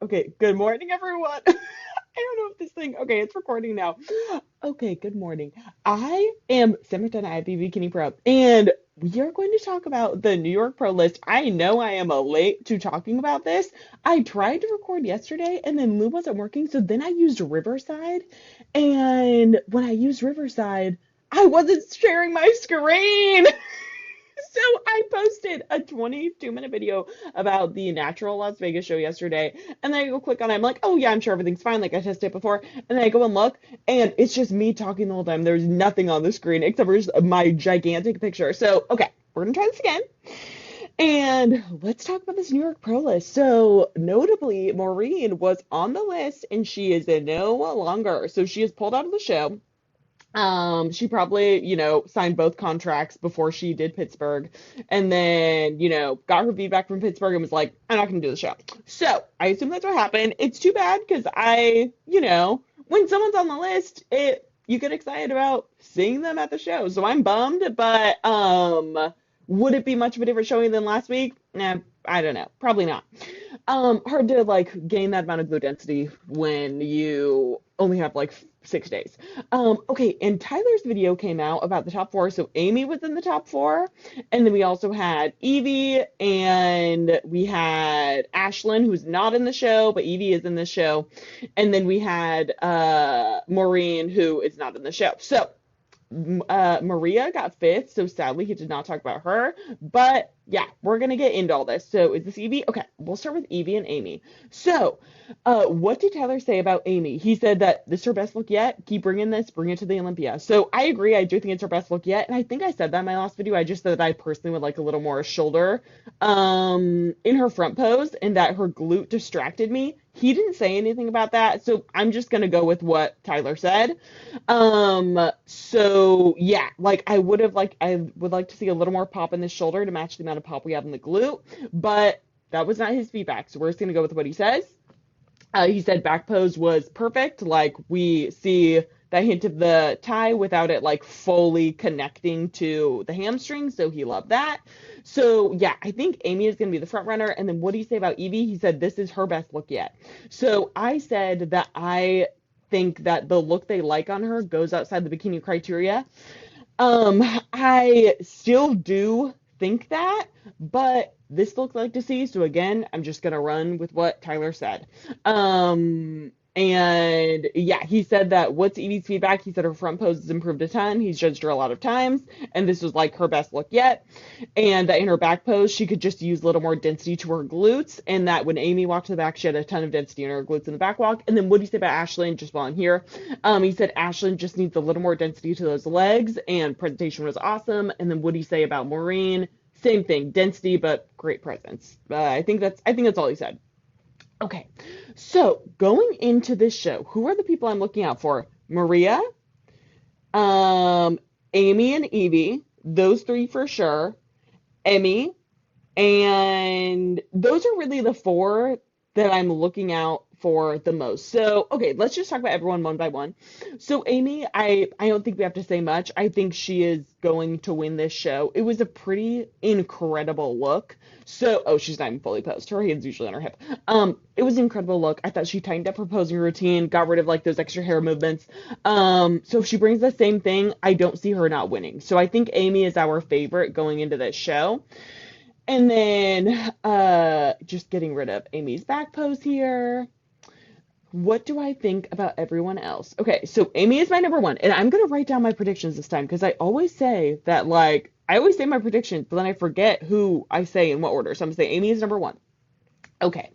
Okay, good morning, everyone. I don't know if this thing, okay, it's recording now. Okay, good morning. I am semi-done at IFBB Bikini Pro, and we are going to talk about the New York Pro List. I know I am late to talking about this. I tried to record yesterday, and then Lou wasn't working, so then I used Riverside. And when I used Riverside, I wasn't sharing my screen. So I posted a 22-minute video about the Natural Las Vegas show yesterday, and then I go click on it. I'm like, oh yeah, I'm sure everything's fine. Like I tested it before, and then I go and look, and it's just me talking the whole time. There's nothing on the screen except for just my gigantic picture. So okay, we're gonna try this again, and let's talk about this New York Pro List. So notably, Maureen was on the list, and she is no longer. So she is pulled out of the show. She probably, signed both contracts before she did Pittsburgh, and then, got her feedback from Pittsburgh and was like, I'm not gonna do the show. So I assume that's what happened. It's too bad because when someone's on the list, you get excited about seeing them at the show. So I'm bummed, but would it be much of a different showing than last week? Nah, I don't know. Probably not. Hard to like gain that amount of glute density when you only have like 6 days. Okay, and Tyler's video came out about the top four. So Amy was in the top four, and then we also had Evie, and we had Ashlyn, who's not in the show, but Evie is in the show, and then we had Maureen, who is not in the show. So Maria got fifth, so sadly he did not talk about her. But yeah, we're gonna get into all this. So is this Evie? Okay, we'll start with Evie and Amy. So, what did Tyler say about Amy? He said that this is her best look yet. Keep bringing this, bring it to the Olympia. So I agree. I do think it's her best look yet, and I think I said that in my last video. I just said that I personally would like a little more shoulder, in her front pose, and that her glute distracted me. He didn't say anything about that, so I'm just gonna go with what Tyler said. So yeah, like I would like to see a little more pop in the shoulder to match the amount of pop we have in the glute, but that was not his feedback. So we're just gonna go with what he says. He said back pose was perfect. Like we see that hint of the tie without it like fully connecting to the hamstring. So he loved that. So yeah, I think Amy is going to be the front runner. And then what do you say about Evie? He said this is her best look yet. So I said that I think that the look they like on her goes outside the bikini criteria. I still do think that, but this looks like to see. So again, I'm just gonna run with what Tyler said. And yeah, he said that what's Evie's feedback? He said her front pose has improved a ton. He's judged her a lot of times, and this was like her best look yet. And that in her back pose, she could just use a little more density to her glutes, and that when Amy walked to the back, she had a ton of density in her glutes in the back walk. And then what do you say about Ashlyn? Just while I'm here, he said Ashlyn just needs a little more density to those legs, and presentation was awesome. And then what do you say about Maureen? Same thing, density, but great presence. I think that's all he said. Okay, so going into this show, who are the people I'm looking out for? Maria, um, Amy and Evie, those three for sure. Emmy, and those are really the four that I'm looking out for the most. So, okay, let's just talk about everyone one by one. So, Amy, I don't think we have to say much. I think she is going to win this show. It was a pretty incredible look. So, oh, she's not even fully posed. Her hand's usually on her hip. It was an incredible look. I thought she tightened up her posing routine, got rid of like those extra hair movements. So if she brings the same thing, I don't see her not winning. So I think Amy is our favorite going into this show. And then just getting rid of Amy's back pose here. What do I think about everyone else? Okay, so Amy is my number one, and I'm gonna write down my predictions this time because I always say that like I always say my predictions, but then I forget who I say in what order. So I'm gonna say Amy is number one. Okay.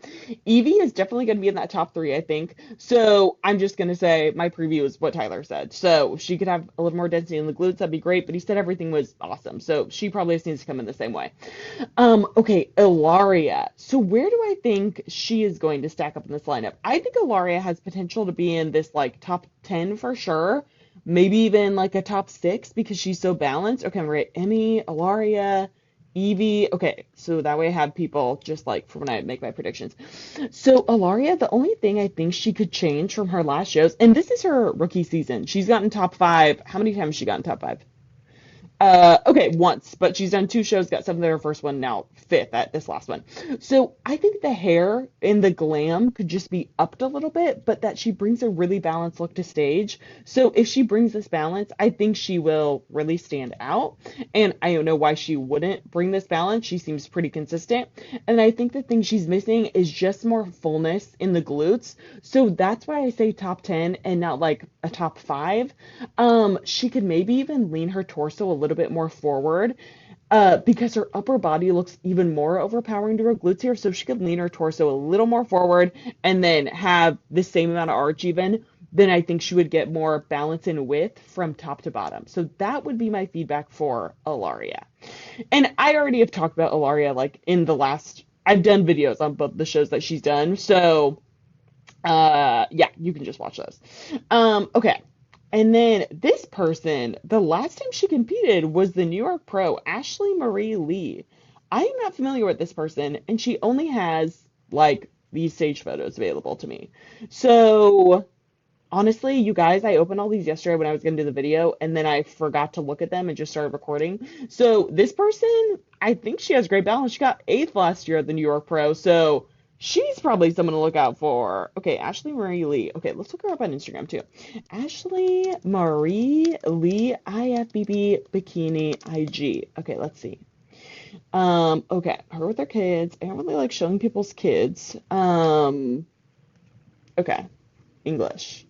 Evie is definitely going to be in that top three, I think. So I'm just going to say my preview is what Tyler said. So if she could have a little more density in the glutes, that'd be great. But he said everything was awesome. So she probably just needs to come in the same way. Okay, Ilaria. So where do I think she is going to stack up in this lineup? I think Ilaria has potential to be in this like top 10 for sure. Maybe even like a top six because she's so balanced. Okay, I'm right. Emmy, Ilaria. Evie, okay, so that way I have people just like for when I make my predictions. So Ilaria, the only thing I think she could change from her last shows, and this is her rookie season. She's gotten top five. How many times has she gotten top five? Okay, once, but she's done two shows, got seventh at her first one, now fifth at this last one. So I think the hair and the glam could just be upped a little bit, but that she brings a really balanced look to stage. So if she brings this balance, I think she will really stand out. And I don't know why she wouldn't bring this balance. She seems pretty consistent. And I think the thing she's missing is just more fullness in the glutes. So that's why I say top 10 and not like a top five. She could maybe even lean her torso a little bit more forward, because her upper body looks even more overpowering to her glutes here. So if she could lean her torso a little more forward and then have the same amount of arch even, then I think she would get more balance and width from top to bottom. So that would be my feedback for Ilaria. And I already have talked about Ilaria like in the last, I've done videos on both the shows that she's done. So yeah, you can just watch those. Okay. And then this person, the last time she competed was the New York pro, Ashley Marie Lee. I am not familiar with this person, and she only has like these stage photos available to me. So honestly, you guys, I opened all these yesterday when I was going to do the video, and then I forgot to look at them and just started recording. So this person, I think she has great balance. She got eighth last year at the New York Pro, so she's probably someone to look out for. Okay, Ashley Marie Lee. Okay, let's look her up on Instagram too. Ashley Marie Lee, IFBB Bikini IG. Okay, let's see. Okay, her with her kids. I don't really like showing people's kids. Okay, English.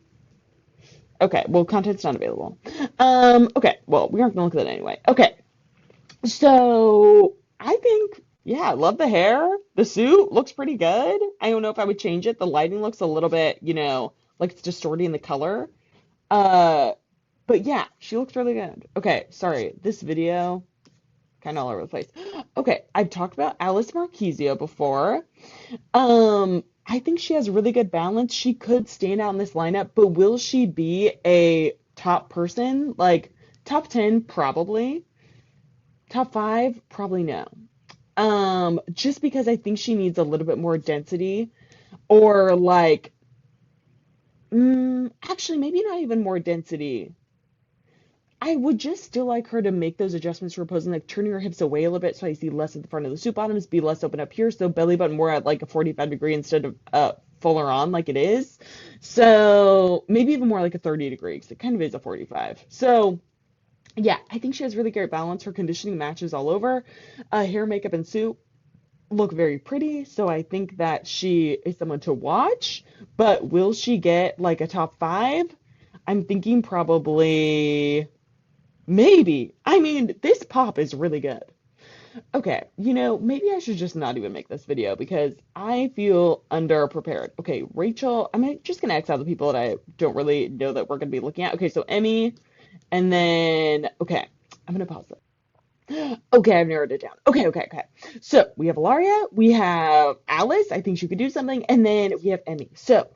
Okay, well, content's not available. Okay, well, we aren't gonna look at that anyway. Okay, so I think, yeah, I love the hair. The suit looks pretty good. I don't know if I would change it. The lighting looks a little bit, like it's distorting the color. Uh, but yeah, she looks really good. Okay, sorry, this video kind of all over the place. Okay, I've talked about Alice Marquisio before. I think she has really good balance. She could stand out in this lineup, but will she be a top person? Like top 10, probably. Top five, probably no. Just because I think she needs a little bit more density, or like, actually, maybe not even more density. I would just still like her to make those adjustments for her posing, like turning her hips away a little bit so I see less at the front of the suit bottoms, be less open up here, so belly button more at like a 45-degree instead of fuller on like it is. So maybe even more like a 30 degree, because it kind of is a 45. So yeah, I think she has really great balance. Her conditioning matches all over. Hair, makeup, and suit look very pretty, so I think that she is someone to watch. But will she get like a top five? I'm thinking probably. Maybe. I mean, this pop is really good. Okay, maybe I should just not even make this video because I feel underprepared. Okay, Rachel, just gonna X out the people that I don't really know that we're gonna be looking at. Okay, so Emmy, and then, okay, I'm gonna pause it. Okay, I've narrowed it down. Okay. So we have Ilaria, we have Alice, I think she could do something, and then we have Emmy. So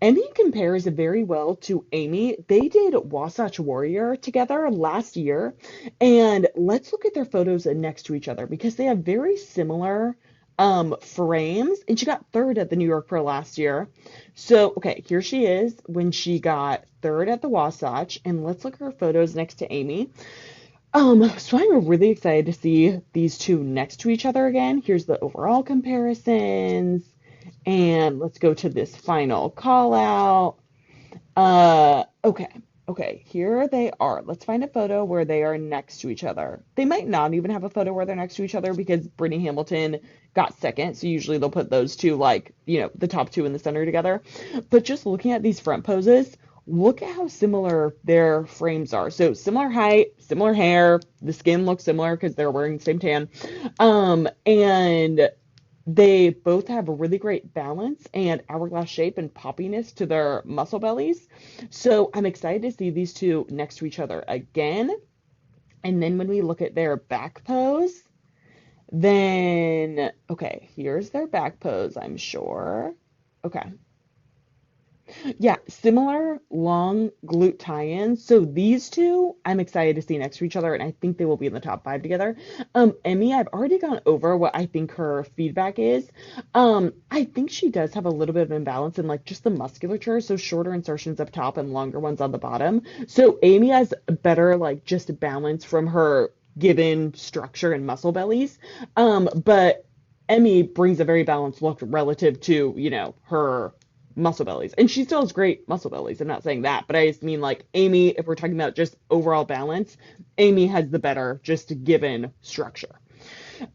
Emmy compares very well to Amy. They did Wasatch Warrior together last year, and let's look at their photos next to each other because they have very similar frames, and she got third at the New York Pro last year. So, okay, here she is when she got third at the Wasatch, and let's look at her photos next to Amy. So I'm really excited to see these two next to each other again. Here's the overall comparisons, and let's go to this final call out. Okay, here they are. Let's find a photo where they are next to each other. They might not even have a photo where they're next to each other because Brittany Hamilton got second, so usually they'll put those two, like, the top two in the center together. But just looking at these front poses, look at how similar their frames are. So similar height, similar hair, the skin looks similar because they're wearing the same tan. And they both have a really great balance and hourglass shape and poppiness to their muscle bellies. So I'm excited to see these two next to each other again. And then when we look at their back pose, then, okay, here's their back pose, I'm sure. Okay. Yeah, similar long glute tie-ins. So these two, I'm excited to see next to each other, and I think they will be in the top five together. Emmy, I've already gone over what I think her feedback is. I think she does have a little bit of imbalance in like just the musculature, so shorter insertions up top and longer ones on the bottom. So Amy has better like just balance from her given structure and muscle bellies. But Emmy brings a very balanced look relative to, her muscle bellies. And she still has great muscle bellies. I'm not saying that, but I just mean like Amy, if we're talking about just overall balance, Amy has the better just given structure.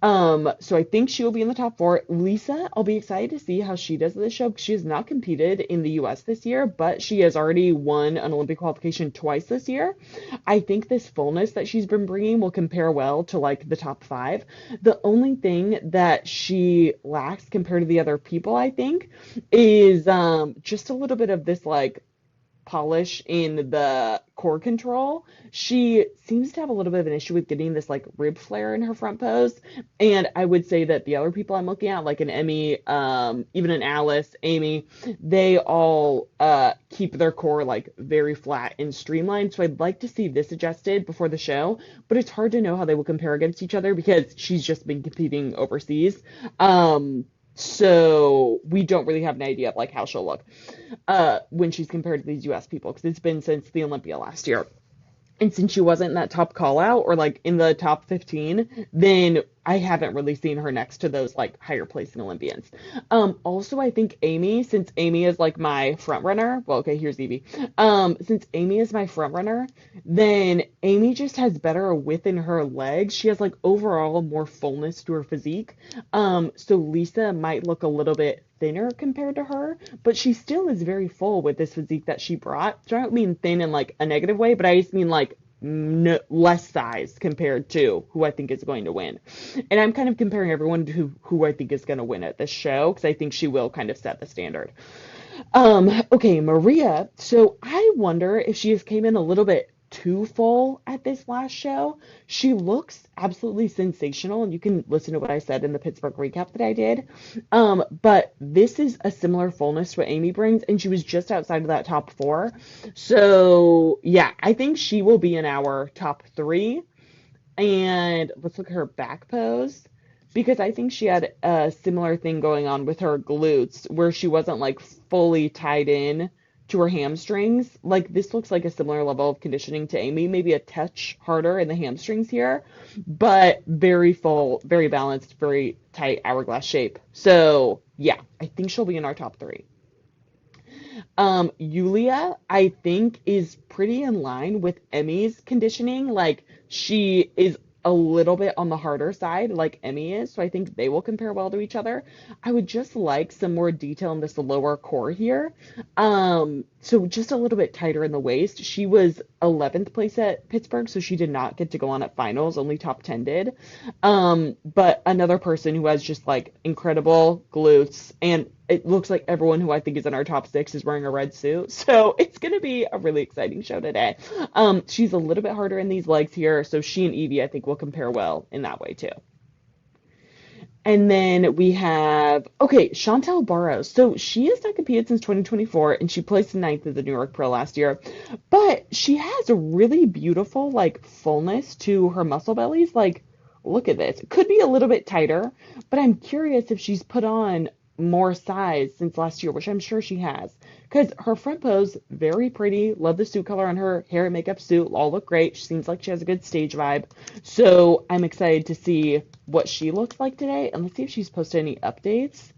So I think she will be in the top four. Lisa, I'll be excited to see how she does this show because she has not competed in the US this year, but she has already won an Olympic qualification twice this year. I think this fullness that she's been bringing will compare well to like the top five. The only thing that she lacks compared to the other people, I think, is just a little bit of this like polish in the core control. She seems to have a little bit of an issue with getting this like rib flare in her front pose. And I would say that the other people I'm looking at, like an Emmy, even an Alice, Amy, they all keep their core like very flat and streamlined. So I'd like to see this adjusted before the show, but it's hard to know how they will compare against each other because she's just been competing overseas. So we don't really have an idea of like how she'll look when she's compared to these US people because it's been since the Olympia last year. And since she wasn't in that top call out or like in the top 15, then I haven't really seen her next to those like higher placing Olympians. Also, I think Amy, since Amy is like my front runner, well, okay, here's Evie. Since Amy is my front runner, then Amy just has better width in her legs. She has like overall more fullness to her physique. So Lisa might look a little bit thinner compared to her, but she still is very full with this physique that she brought. So I don't mean thin in like a negative way, but I just mean like no, less size compared to who I think is going to win. And I'm kind of comparing everyone to who I think is going to win at this show because I think she will kind of set the standard. Okay, Maria. So I wonder if she just came in a little bit too full at this last show. She looks absolutely sensational, and you can listen to what I said in the Pittsburgh recap that I did. But this is a similar fullness to what Amy brings, and she was just outside of that top four. So yeah, I think she will be in our top three. And let's look at her back pose because I think she had a similar thing going on with her glutes where she wasn't like fully tied in to her hamstrings. Like this looks like a similar level of conditioning to Amy, maybe a touch harder in the hamstrings here, but very full, very balanced, very tight hourglass shape. So yeah, I think she'll be in our top three. Yulia, I think, is pretty in line with Emmy's conditioning. Like, she is a little bit on the harder side, like Emmy is. So I think they will compare well to each other. I would just like some more detail in this lower core here. So just a little bit tighter in the waist. She was 11th place at Pittsburgh, so she did not get to go on at finals. Only top 10 did. But another person who has just like incredible glutes, and it looks like everyone who I think is in our top six is wearing a red suit. So it's going to be a really exciting show today. She's a little bit harder in these legs here. So she and Evie, I think, will compare well in that way too. And then we have, okay, Chantel Barros. So she has not competed since 2024, and she placed ninth at the New York Pro last year. But she has a really beautiful, like, fullness to her muscle bellies. Like, look at this. It could be a little bit tighter, but I'm curious if she's put on more size since last year, which I'm sure she has. Because her front pose, very pretty. Love the suit color on her hair and makeup suit. All look great. She seems like she has a good stage vibe. So I'm excited to see what she looks like today. And let's see if she's posted any updates.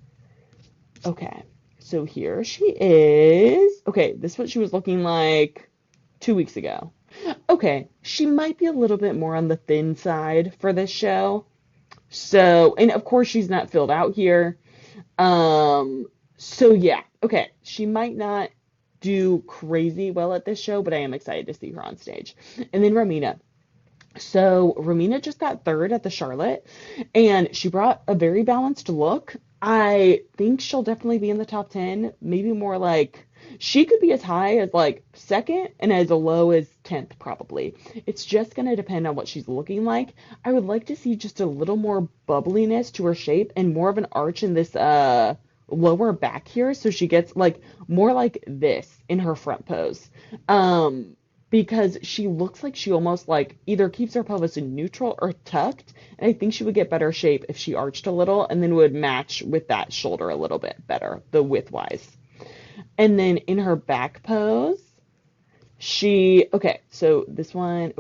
Okay. So here she is. Okay, this is what she was looking like 2 weeks ago. Okay, she might be a little bit more on the thin side for this show. So, and of course she's not filled out here. So yeah, okay, she might not do crazy well at this show, but I am excited to see her on stage. And then Romina. So Romina just got third at the Charlotte, and she brought a very balanced look. I think she'll definitely be in the top 10, maybe more like she could be as high as like second and as low as 10th probably. It's just going to depend on what she's looking like. I would like to see just a little more bubbliness to her shape and more of an arch in this lower back here so she gets like more like this in her front pose. Because she looks like she almost like either keeps her pelvis in neutral or tucked, and I think she would get better shape if she arched a little and then would match with that shoulder a little bit better, the width wise. And then in her back pose, Okay, so this one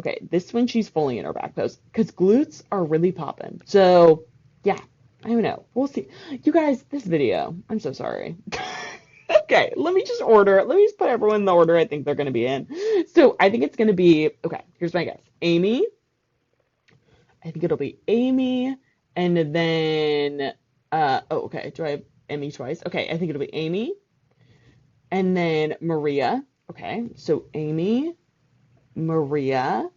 she's fully in her back pose because glutes are really popping. So, yeah, I don't know. We'll see. You guys, this video, I'm so sorry. Okay, let me just put everyone in the order I think they're going to be in. So, I think it's going to be, okay, here's my guess. I think it'll be Amy, and then, oh, okay, do I have Amy twice? Okay, I think it'll be Amy, and then Maria. Okay, so Amy, Maria,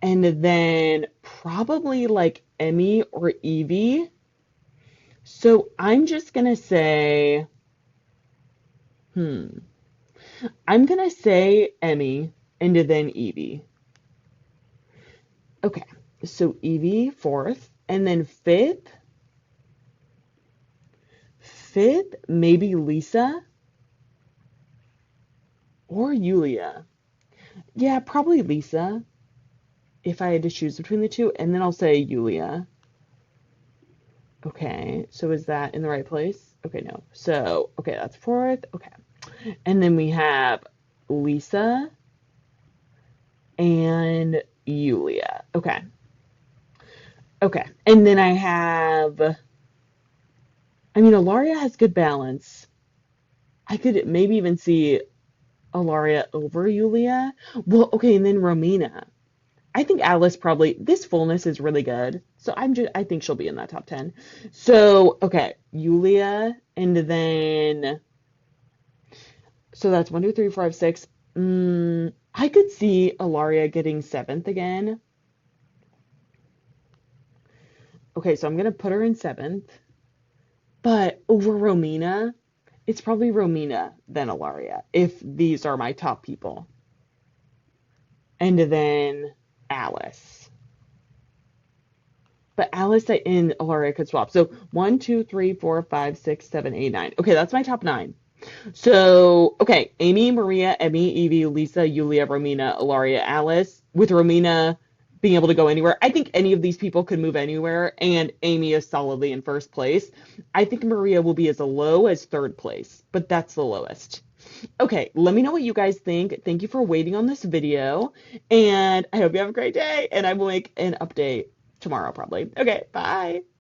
and then probably like Emmy or Evie. So I'm just gonna say, hmm, I'm gonna say Emmy and then Evie. Okay, so Evie fourth, and then fifth maybe Lisa or Yulia. Yeah, probably Lisa if I had to choose between the two, and then I'll say Yulia. Okay, so is that in the right place? Okay, no. So, okay, that's fourth. Okay. And then we have Lisa and Yulia. Okay. Okay. And then I mean, Ilaria has good balance. I could maybe even see Ilaria over Yulia. Well, okay, and then Romina. I think Alice probably, this fullness is really good. So I think she'll be in that top 10. So, okay, Yulia, and then, so that's 1, 2, 3, 4, 5, 6. I could see Ilaria getting seventh again. Okay, so I'm going to put her in seventh. But over Romina, it's probably Romina, then Ilaria, if these are my top people. And then Alice. But Alice and Ilaria could swap. So 1, 2, 3, 4, 5, 6, 7, 8, 9. Okay, that's my top 9. So, okay, Amy, Maria, Emmy, Evie, Lisa, Yulia, Romina, Ilaria, Alice. With Romina being able to go anywhere, I think any of these people could move anywhere, and Amy is solidly in first place. I think Maria will be as low as third place, but that's the lowest. Okay, let me know what you guys think. Thank you for waiting on this video, and I hope you have a great day, and I will make an update tomorrow probably. Okay, bye.